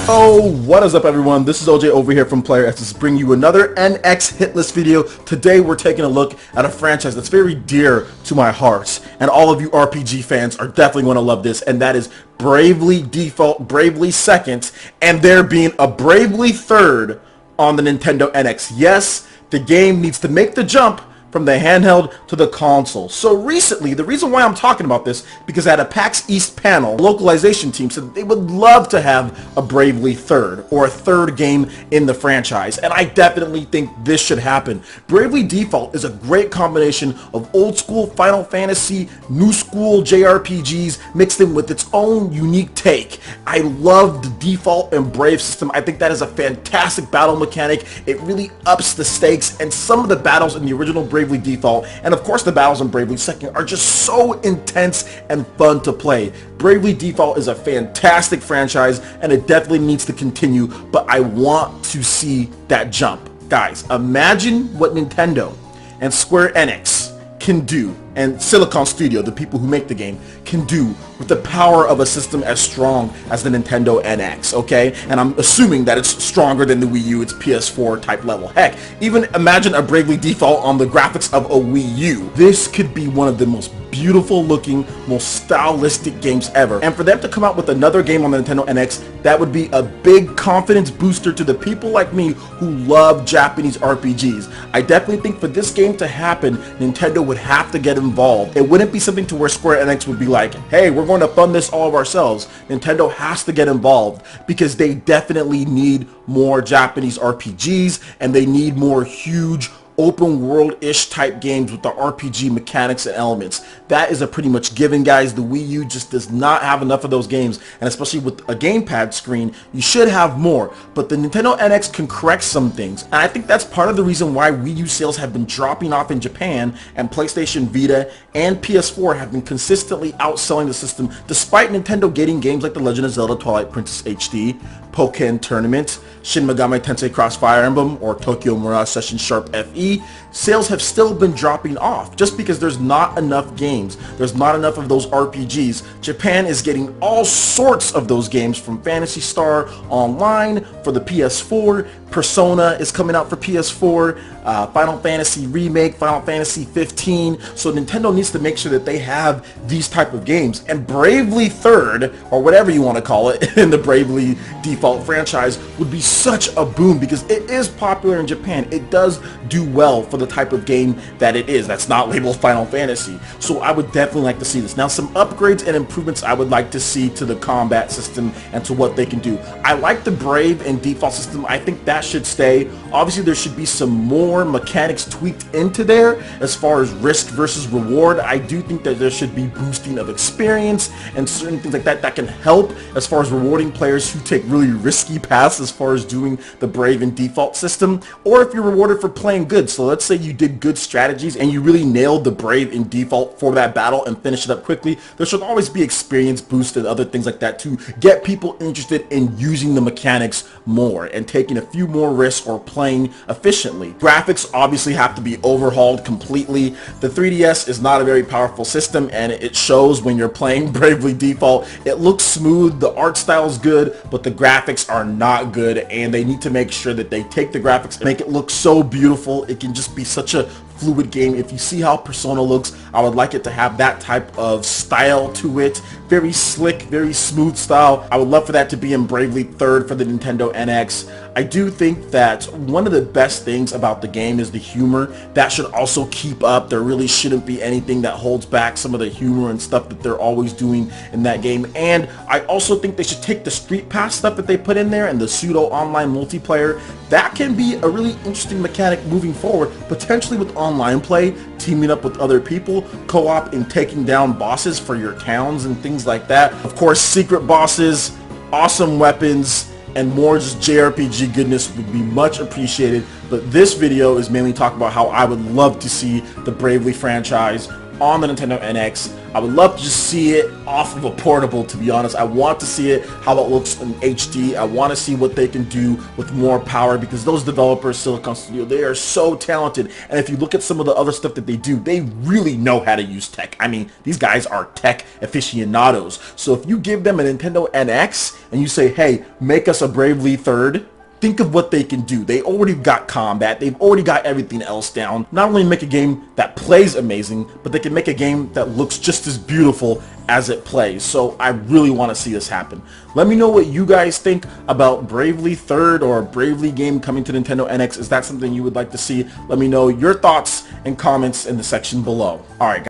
Oh, what is up everyone? This is OJ over here from Player X to bring you another NX hit list video. Today we're taking a look at a franchise that's very dear to my heart, and all of you RPG fans are definitely going to love this, and that is Bravely Default, Bravely Second, and there being a Bravely Third on the Nintendo NX. Yes, the game needs to make the jump from the handheld to the console. So recently, the reason why I'm talking about this, because at a PAX East panel, the localization team said that they would love to have a Bravely Third, or a third game in the franchise, and I definitely think this should happen. Bravely Default is a great combination of old school Final Fantasy, new school JRPGs, mixed in with its own unique take. I love the Default and Brave system. I think that is a fantastic battle mechanic. It really ups the stakes, and some of the battles in the original Bravely Default, and of course the battles in Bravely Second, are just so intense and fun to play. Bravely Default is a fantastic franchise, and it definitely needs to continue, but I want to see that jump. Guys, imagine what Nintendo and Square Enix can do, and Silicon Studio, the people who make the game, can do with the power of a system as strong as the Nintendo NX, okay? And I'm assuming that it's stronger than the Wii U, it's PS4 type level. Heck, even imagine a Bravely Default on the graphics of a Wii U. This could be one of the most beautiful looking, most stylistic games ever. And for them to come out with another game on the Nintendo NX, that would be a big confidence booster to the people like me who love Japanese RPGs. I definitely think for this game to happen, Nintendo would have to get involved. It wouldn't be something to where Square Enix would be like, hey, we're going to fund this all of ourselves. Nintendo has to get involved because they definitely need more Japanese RPGs, and they need more huge open world-ish type games with the RPG mechanics and elements. That is a pretty much given, guys. The Wii U just does not have enough of those games, and especially with a gamepad screen, you should have more. But the Nintendo NX can correct some things, and I think that's part of the reason why Wii U sales have been dropping off in Japan, and PlayStation Vita and PS4 have been consistently outselling the system, despite Nintendo getting games like The Legend of Zelda Twilight Princess HD, Pokken Tournament, Shin Megami Tensei Cross Fire Emblem, or Tokyo Mirage Session Sharp FE. Sales have still been dropping off just because there's not enough games. There's not enough of those RPGs. Japan is getting all sorts of those games, from Phantasy Star Online for the PS4, Persona is coming out for PS4, Final Fantasy Remake, Final Fantasy 15. So Nintendo needs to make sure that they have these type of games. And Bravely Third, or whatever you want to call it, in the Bravely Default franchise would be such a boom because it is popular in Japan. It does do well for the type of game that it is. That's not labeled Final Fantasy. So I would definitely like to see this. Now, some upgrades and improvements I would like to see to the combat system and to what they can do. I like the Brave and Default system. I think that should stay. Obviously, there should be some more mechanics tweaked into there as far as risk versus reward. I do think that there should be boosting of experience and certain things like that that can help as far as rewarding players who take really risky paths as far as doing the Brave and Default system, or if you're rewarded for playing good. So let's say you did good strategies and you really nailed the Brave and Default for that battle and finished it up quickly, there should always be experience boost and other things like that to get people interested in using the mechanics more and taking a few more risks or playing efficiently. Graphics obviously have to be overhauled completely. The 3DS is not a very powerful system, and it shows when you're playing Bravely Default. It looks smooth, the art style is good, but the graphics are not good, and they need to make sure that they take the graphics and make it look so beautiful. It can just be such a fluid game. If you see how Persona looks, I would like it to have that type of style to it. Very slick, very smooth style. I would love for that to be in Bravely Third for the Nintendo NX. I do think that one of the best things about the game is the humor. That should also keep up. There really shouldn't be anything that holds back some of the humor and stuff that they're always doing in that game. And I also think they should take the Street Pass stuff that they put in there and the pseudo online multiplayer. That can be a really interesting mechanic moving forward, potentially with online play, teaming up with other people, co-op, and taking down bosses for your towns and things like that. Of course, secret bosses, awesome weapons, and more just JRPG goodness would be much appreciated. But this video is mainly talking about how I would love to see the Bravely franchise on the Nintendo NX. I would love to just see it off of a portable, to be honest. I want to see it, how it looks in HD. I want to see what they can do with more power, because those developers, Silicon Studio, they are so talented. And if you look at some of the other stuff that they do, they really know how to use tech. I mean, these guys are tech aficionados. So if you give them a Nintendo NX and you say, hey, make us a Bravely Third, think of what they can do. They already got combat. They've already got everything else down. Not only make a game that plays amazing, but they can make a game that looks just as beautiful as it plays. So I really want to see this happen. Let me know what you guys think about Bravely Third or a Bravely game coming to Nintendo NX. Is that something you would like to see? Let me know your thoughts and comments in the section below. Alright, guys.